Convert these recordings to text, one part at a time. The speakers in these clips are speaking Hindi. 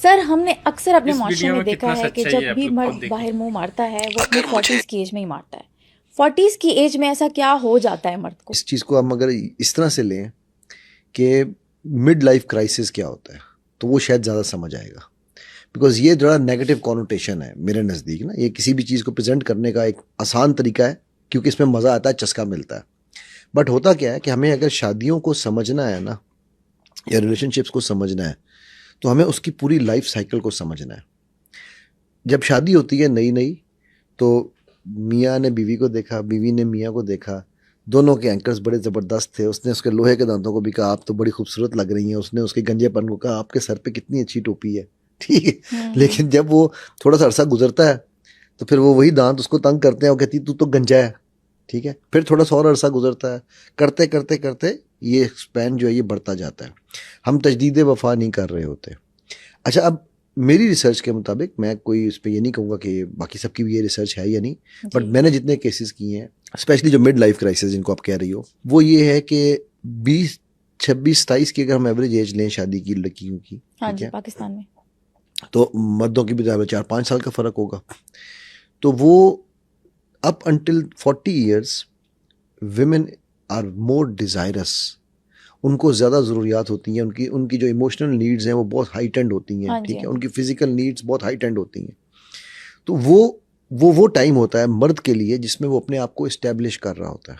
सर हमने अक्सर अपने इस माशरे वीडियो में में देखा कितना है कि सच्चाई है, जब आप भी लोग खुद मर्द देखिए। बाहर मुंह मारता है वो अपने 40s की एज में ही मारता है। 40s की एज में ऐसा क्या हो जाता है मर्द को? इस चीज़ को हम अगर इस तरह से लें कि मिड लाइफ क्राइसिस क्या होता है, तो वो शायद ज़्यादा समझ आएगा। बिकॉज ये थोड़ा नेगेटिव कॉनोटेशन है मेरे नज़दीक ना। ये किसी भी चीज़ को प्रेजेंट करने का एक आसान तरीका है, क्योंकि इसमें मज़ा आता है, चस्का मिलता है। बट होता क्या है कि हमें अगर शादियों को समझना है ना, या रिलेशनशिप्स को समझना है, तो हमें उसकी पूरी लाइफ साइकिल को समझना है। जब शादी होती है नई नई, तो मियाँ ने बीवी को देखा, बीवी ने मियाँ को देखा, दोनों के एंकर्स बड़े ज़बरदस्त थे। उसने उसके लोहे के दांतों को भी कहा आप तो बड़ी खूबसूरत लग रही हैं, उसने उसके गंजेपन को कहा आपके सर पे कितनी अच्छी टोपी है, ठीक है। लेकिन जब वो थोड़ा सा अरसा गुजरता है, तो फिर वो वही दांत उसको तंग करते हैं, वो कहती तू तो गंजा है, ठीक है। फिर थोड़ा सा और अरसा गुजरता है, करते करते करते ये स्पैन जो है ये बढ़ता जाता है। हम तजदीद वफा नहीं कर रहे होते। अच्छा, अब मेरी रिसर्च के मुताबिक, मैं कोई इस पर ये नहीं कहूँगा कि बाकी सबकी भी ये रिसर्च है या नहीं, बट मैंने जितने केसेस किए हैं, स्पेशली जो मिड लाइफ क्राइसिस जिनको आप कह रही हो, वो ये है कि 20, 26, 27 की अगर हम एवरेज एज लें शादी की लड़कियों की, हाँ ठीक जी, है, पाकिस्तान में तो मर्दों की भी 4-5 साल का फ़र्क होगा। तो वो up until 40 years women are more desirous, उनको ज़्यादा ज़रूरियात होती हैं, उनकी उनकी जो इमोशनल नीड्स हैं वो बहुत हाइटेंड होती हैं, हाँ जी, ठीक है, हाँ जी। उनकी फिजिकल नीड्स बहुत हाइटेंड होती हैं। तो वो टाइम होता है मर्द के लिए जिसमें वो अपने आप को इस्टेब्लिश कर रहा होता है,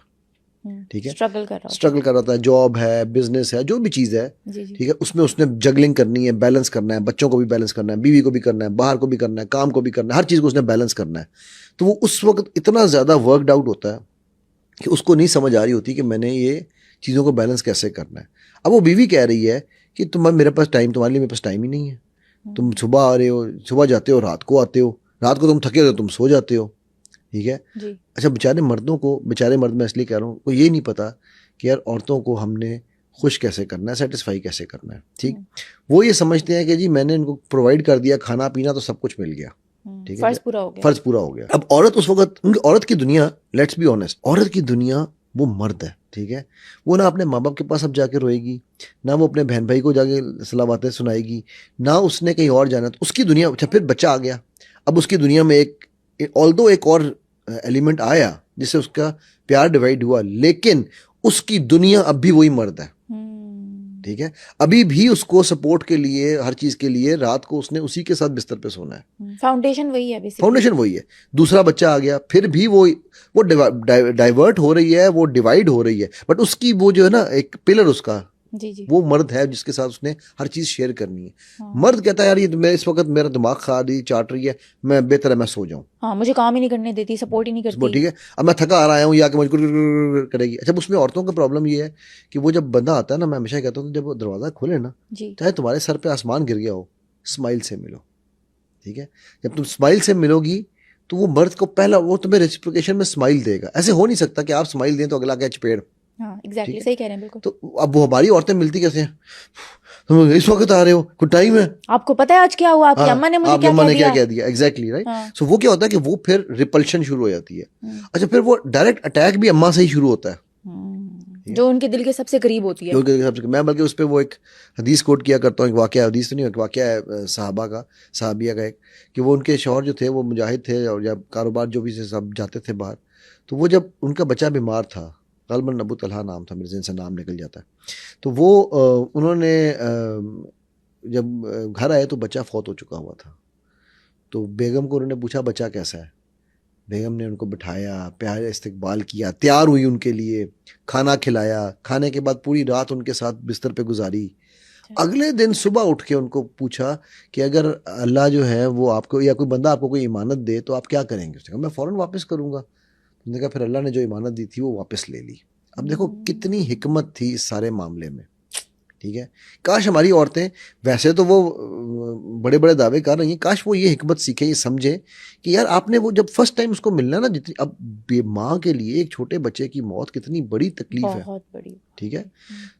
ठीक है, स्ट्रगल कर रहा स्ट्रगल कर रहा था, जॉब है, बिजनेस है, जो भी चीज़ है, जी जी। ठीक है, उसमें उसने जगलिंग करनी है, बैलेंस करना है, बच्चों को भी बैलेंस करना है, बीवी को भी करना है, बाहर को भी करना है, काम को भी करना है, हर चीज़ को उसने बैलेंस करना है। तो वो उस वक्त इतना ज़्यादा वर्कड आउट होता है कि उसको नहीं समझ आ रही होती कि मैंने ये चीज़ों को बैलेंस कैसे करना है। अब वो बीवी कह रही है कि मेरे पास टाइम, तुम्हारे लिए मेरे पास टाइम ही नहीं है। तुम सुबह आ रहे हो, सुबह जाते हो, रात को आते हो, रात को तुम थके हो तो तुम सो जाते हो, ठीक है। जी। अच्छा, बेचारे मर्द मैं इसलिए कह रहा हूँ, को ये नहीं पता कि यार औरतों को हमने खुश कैसे करना है, सेटिस्फाई कैसे करना है, ठीक। वो ये समझते हैं कि जी मैंने इनको प्रोवाइड कर दिया खाना पीना तो सब कुछ मिल गया, ठीक है, फर्ज पूरा हो गया। फर्ज पूरा हो गया। अब औरत उस वक्त, औरत की दुनिया, लेट्स बी ऑनेस्ट, औरत की दुनिया वो मर्द है, ठीक है। वो ना अपने माँ बाप के पास अब जाके रोएगी, ना वो अपने बहन भाई को जाके सलाह बातें सुनाएगी, ना उसने कहीं और जाना। तो उसकी दुनिया, अच्छा फिर बच्चा आ गया, अब उसकी दुनिया में ऑल्दो एक और एलिमेंट आया जिससे उसका प्यार डिवाइड हुआ, लेकिन उसकी दुनिया अब भी वही मर्द है, ठीक है। अभी भी उसको सपोर्ट के लिए, हर चीज के लिए रात को उसने उसी के साथ बिस्तर पे सोना है। फाउंडेशन वही है बेसिकली। फाउंडेशन वही है। दूसरा बच्चा आ गया, फिर भी वो डाइवर्ट हो रही है, वो डिवाइड हो रही है, बट उसकी वो जो है ना एक पिलर उसका, जी जी। वो मर्द है जिसके साथ उसने हर चीज शेयर करनी है। मर्द कहता है यार ये मैं इस वक्त मेरा दिमाग खा रही चाट रही है, मैं बेहतर है मैं सो जाऊं। हाँ, मुझे काम ही नहीं करने देती, सपोर्ट ही नहीं करती। ठीक है, अब मैं थका आ रहा हूँ, या कि मुझको करेगी। अच्छा, उसमें औरतों का प्रॉब्लम ये है कि वो जब बंदा आता है ना, मैं हमेशा कहता हूँ जब वो दरवाजा खोले ना, चाहे तुम्हारे सर पे आसमान गिर गया हो, स्माइल से मिलो, ठीक है। जब तुम स्माइल से मिलोगी तो वो मर्द को पहला वो तुम्हें रेसिप्रोकेशन में स्माइल देगा। ऐसे हो नहीं सकता कि आप स्माइल दें तो अगला क्या चपेड़। हाँ एग्जैक्टली, सही कह रहे हैं बिल्कुल। तो अब वो हमारी औरतें मिलती कैसे हैं, तुम इस वक्त आ रहे हो, कुछ टाइम है, आपको पता है आज क्या हुआ, आपकी अम्मा ने मुझे आपकी क्या अम्मा कह ने दिया। क्या कह दिया, एग्जैक्टली राइट। हाँ। सो वो क्या होता है कि वो फिर रिपल्शन शुरू हो जाती है। अच्छा, फिर वो डायरेक्ट अटैक भी अम्मा से ही शुरू होता है, जो उनके दिल के सबसे करीब होती है। मैं बल्कि उस पर वो एक हदीस कोट किया करता हूँ, एक वाकया, हदीस तो नहीं, एक वाकया है साहबा का, साहबिया का एक, कि वो उनके शौहर जो थे वो मुजाहिद थे, और जब कारोबार जो भी से सब जाते थे बाहर, तो वो जब उनका बच्चा बीमार था, गलबन अबू तलहा नाम था, मेरे जिन से नाम निकल जाता है, तो वो उन्होंने जब घर आए तो बच्चा फौत हो चुका हुआ था। तो बेगम को उन्होंने पूछा बच्चा कैसा है। बेगम ने उनको बिठाया, प्यार इस्तकबाल किया, तैयार हुई उनके लिए, खाना खिलाया, खाने के बाद पूरी रात उनके साथ बिस्तर पे गुजारी। अगले दिन सुबह उठ के उनको पूछा कि अगर अल्लाह जो है वो आपको, या कोई बंदा आपको कोई इमानत दे तो आप क्या करेंगे। उसने कहा मैं फ़ौरन वापस करूंगा। उसने कहा फिर अल्लाह ने जो इमानत दी थी वो वापस ले ली। अब देखो कितनी हिकमत थी इस सारे मामले में, ठीक है। काश हमारी औरतें, वैसे तो वो बड़े बड़े दावे कर रही हैं, काश वो ये हिकमत सीखे, ये समझे कि यार आपने वो जब फर्स्ट टाइम उसको मिलना ना, जितनी अब माँ के लिए एक छोटे बच्चे की मौत कितनी बड़ी तकलीफ है, बहुत बड़ी, ठीक है।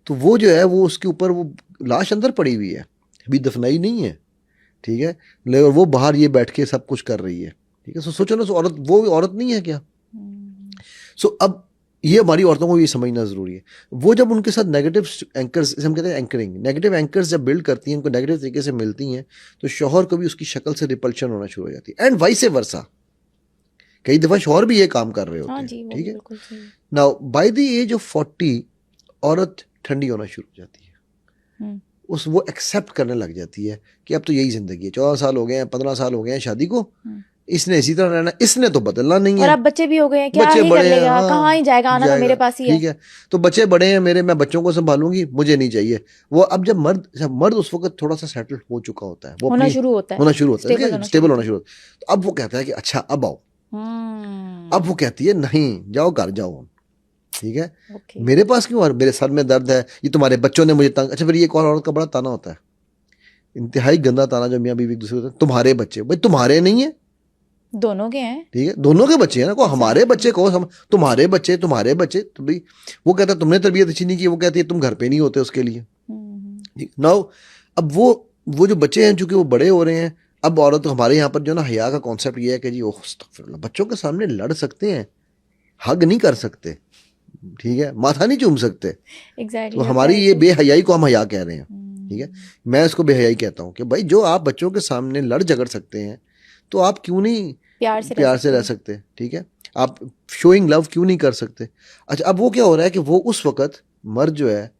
तो वो जो है वो उसके ऊपर वो लाश अंदर पड़ी हुई है, अभी दफनाई नहीं है, ठीक है, लेकिन वो बाहर ये बैठ के सब कुछ कर रही है, ठीक है। सोचो ना, वो औरत नहीं है क्या। सो अब ये हमारी औरतों को भी समझना ज़रूरी है। वो जब उनके साथ नेगेटिव एंकर्स, हम कहते हैं एंकरिंग, नेगेटिव एंकर्स जब बिल्ड करती हैं, उनको नेगेटिव तरीके से मिलती हैं, तो शौहर को भी उसकी शक्ल से रिपल्शन होना शुरू हो जाती है, एंड वाइस वर्सा। कई दफ़ा शौहर भी ये काम कर रहे होते हाँ हैं, जी, वो ठीक है। बिल्कुल सही है। Now by the age of 40 औरत ठंडी होना शुरू हो जाती है, हम्म, वो एक्सेप्ट करने लग जाती है कि अब तो यही ज़िंदगी है, 14 साल हो गए हैं, 15 साल हो गए हैं शादी को, हम्म। इसने इसी तरह रहना, इसने तो बदलना नहीं और है। अब बच्चे भी हो गए हैं, क्या बच्चे ही कर बड़े हैं, लेगा, कहाँ ही जाएगा, आना तो मेरे पास ही है। ठीक है, तो बच्चे बड़े हैं मेरे, मैं बच्चों को संभालूंगी, मुझे नहीं चाहिए वो। अब जब मर्द उस वक्त थोड़ा सा सेटल हो चुका होता है, वो होना अपनी शुरू होता है, होना शुरू होता स्टेबल है, होना शुरू स्टेबल होता होना है। शुरू होता है, तो अब वो कहता है कि अच्छा अब आओ। अब वो हम्म, कहती है नहीं जाओ घर जाओ, ठीक है, ओके। मेरे पास क्यों, मेरे सर में दर्द है, ये तुम्हारे बच्चों ने मुझे तंग। अच्छा फिर ये एक और औरत का बड़ा ताना होता है, इंतहाई गंदा ताना, जो मियाँ बीवी एक दूसरे को देते हैं, तुम्हारे बच्चे, भाई तुम्हारे नहीं है, दोनों के हैं। ठीक है, दोनों के बच्चे हैं ना, को हमारे Exactly. बच्चे को तुम्हारे बच्चे, तुम्हारे बच्चे, तो भाई वो कहता है तुमने तरबियत अच्छी नहीं की, वो कहती है तुम घर पे नहीं होते उसके लिए। नाउ अब वो जो बच्चे हैं चूंकि वो बड़े हो रहे हैं, अब औरत हमारे यहाँ पर जो ना हया का कॉन्सेप्ट ये है कि जी ओह अस्तगफिरुल्लाह, बच्चों के सामने लड़ सकते हैं, हग नहीं कर सकते, ठीक है, माथा नहीं चूम सकते, Exactly, तो your हमारी ये privacy. बेहयाई को हम हया कह रहे हैं, ठीक है। मैं इसको बेहयाई कहता हूँ कि भाई जो आप बच्चों के सामने लड़ झगड़ सकते हैं, तो आप क्यों नहीं प्यार से प्यार से रह सकते, ठीक है, आप शोइंग लव क्यों नहीं कर सकते। अच्छा अब वो क्या हो रहा है कि वो उस वक्त मर्द जो है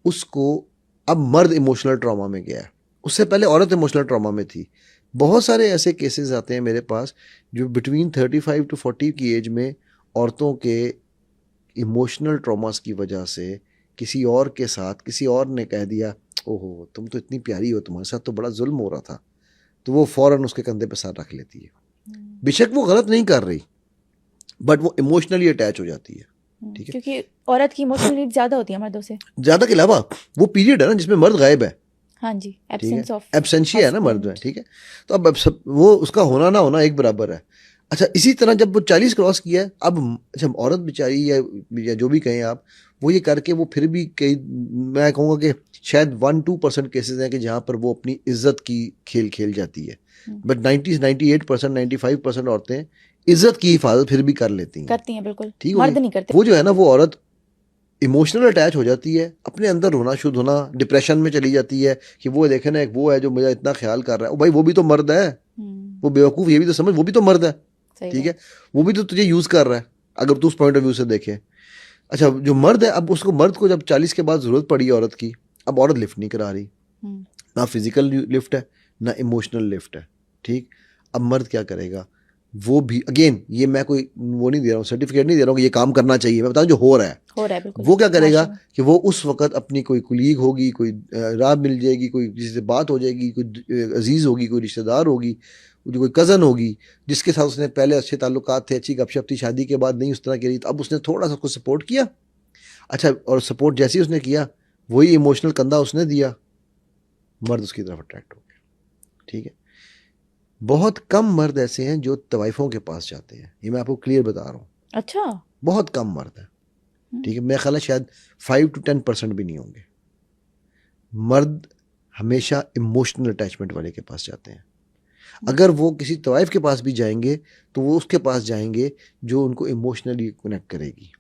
उसको, अब मर्द इमोशनल ट्रॉमा में गया है, उससे पहले औरत इमोशनल ट्रॉमा में थी। बहुत सारे ऐसे केसेस आते हैं मेरे पास जो बिटवीन 35 to 40 की एज में औरतों के इमोशनल ट्रॉमास की वजह से किसी और के साथ किसी और ने कह दिया ओहो तुम तो इतनी प्यारी हो, तुम्हारे साथ तो बड़ा जुल्म हो रहा था, तो वो फौरन उसके कंधे पे सर रख लेती है। बेशक वो गलत नहीं कर रही, बट वो इमोशनली अटैच हो जाती है, ठीक है। क्योंकि औरत की इमोशनल नीड ज्यादा होती है मर्दों से। ज्यादा के अलावा वो पीरियड है ना जिसमें मर्द गायब है, हाँ जी, ठीक है, एब्सेंस ऑफ एब्सेंशिया है ना मर्द में, ठीक है। तो अब वो उसका होना ना होना एक बराबर है। अच्छा इसी तरह जब वो 40 क्रॉस किया है, अब अच्छा औरत बेचारी या जो भी कहें आप, वो ये करके वो फिर भी कई, मैं कहूँगा कि शायद 1-2% केसेस हैं कि जहाँ पर वो अपनी इज्जत की खेल खेल जाती है, बट 98%, 95% औरतें इज्जत की हिफाजत फिर भी कर लेती हैं, करती हैं, बिल्कुल ठीक मर्द है। नहीं करते। वो जो है ना वो औरत इमोशनल अटैच हो जाती है, अपने अंदर रोना शुद्ध होना, डिप्रेशन में चली जाती है कि वो देखे ना एक वो है जो मुझे इतना ख्याल कर रहा है, भाई वो भी तो मर्द है, वो बेवकूफ़ ये भी तो समझ, वो भी तो मर्द है, ठीक है, वो भी तो तुझे यूज़ कर रहा है अगर तू उस पॉइंट ऑफ व्यू से देखे। अच्छा जो मर्द है, अब उसको मर्द को जब 40 के बाद ज़रूरत पड़ी औरत की, अब औरत लिफ्ट नहीं करा रही, ना फिजिकल लिफ्ट है ना इमोशनल लिफ्ट है, ठीक। अब मर्द क्या करेगा, वो भी अगेन ये मैं कोई वो नहीं दे रहा हूँ, सर्टिफिकेट नहीं दे रहा हूँ कि ये काम करना चाहिए, मैं बता जो हो रहा है बिल्कुल। वो क्या करेगा कि वो उस वक्त अपनी कोई कुलीग होगी, कोई राह मिल जाएगी, कोई जिससे बात हो जाएगी, कोई अजीज़ होगी, कोई रिश्तेदार होगी, जो कोई कज़न होगी जिसके साथ उसने पहले अच्छे ताल्लुकात थे, अच्छी गपशप थी, शादी के बाद नहीं उस तरह की रही, तो अब उसने थोड़ा सा उसको सपोर्ट किया। अच्छा और सपोर्ट जैसे ही उसने किया वही इमोशनल कंधा उसने दिया, मर्द उसकी तरफ अट्रैक्ट हो गया, ठीक है। बहुत कम मर्द ऐसे हैं जो तवाइफों के पास जाते हैं, ये मैं आपको क्लियर बता रहा हूँ। अच्छा, बहुत कम मर्द है, ठीक है, मेरा ख्याल है शायद 5 to 10% भी नहीं होंगे। मर्द हमेशा इमोशनल अटैचमेंट वाले के पास जाते हैं। अगर वो किसी तवाइफ के पास भी जाएंगे तो वो उसके पास जाएंगे जो उनको इमोशनली कनेक्ट करेगी,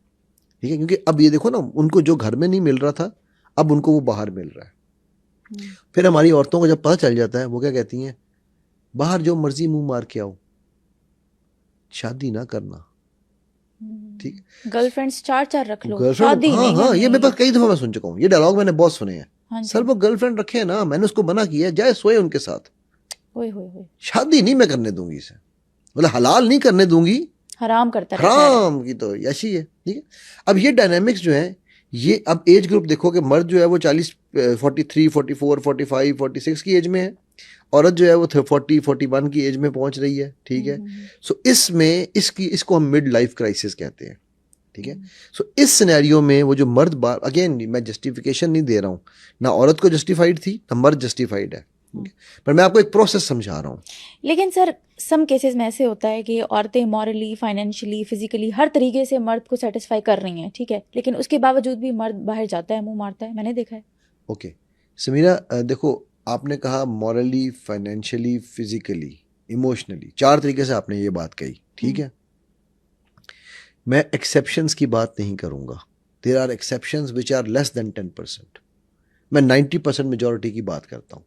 ठीक है, क्योंकि अब ये देखो ना उनको जो घर में नहीं मिल रहा था अब उनको वो बाहर मिल रहा है। फिर हमारी औरतों को जब पता चल जाता है वो क्या कहती हैं, बाहर जो मर्जी मुंह मार के आओ, शादी ना करना, ठीक। गर्लफ्रेंड्स 4-4 रख लो, गर्लफ्रेंड, शादी हाँ नहीं हाँ करनी ये मेरे है। पास कई दफा मैं सुन चुका हूँ, ये डायलॉग मैंने बहुत सुने हैं। हाँ जी। सर वो गर्लफ्रेंड रखे ना, मैंने उसको मना किया जाए सोए उनके साथ, ओए होए होए, शादी नहीं मैं करने दूंगी इसे, मतलब हलाल नहीं करने दूंगी, हराम करता रहता है। हराम की तो यशी है, ठीक है। अब ये डायनामिक्स जो है, ये अब एज ग्रुप देखो कि मर्द जो है वो 40, 43, 44, 45, 46 की एज में है, औरत जो है वो 40, 41 की एज में पहुंच रही है, ठीक है। सो इसमें इसको हम मिड लाइफ क्राइसिस कहते हैं, ठीक है। सो इस सिनेरियो में वो जो मर्द बार, अगेन मैं जस्टिफिकेशन नहीं दे रहा हूँ, ना औरत को जस्टिफाइड थी ना मर्द जस्टिफाइड है, पर मैं आपको एक प्रोसेस समझा रहा हूँ। लेकिन सर सम केसेस में ऐसे होता है कि औरतें मॉरली, फाइनेंशियली, फिजिकली हर तरीके से मर्द को सेटिस्फाई कर रही हैं, ठीक है, लेकिन उसके बावजूद भी मर्द बाहर जाता है, मुंह मारता है, मैंने देखा है। ओके समीरा, देखो आपने कहा मॉरली, फाइनेंशियली, फिजिकली, इमोशनली, 4 तरीके से आपने ये बात कही, ठीक है। मैं एक्सेप्शंस की बात नहीं करूंगा. There are exceptions which are less than 10%. मैं 90% मेजॉरिटी की बात करता हूँ.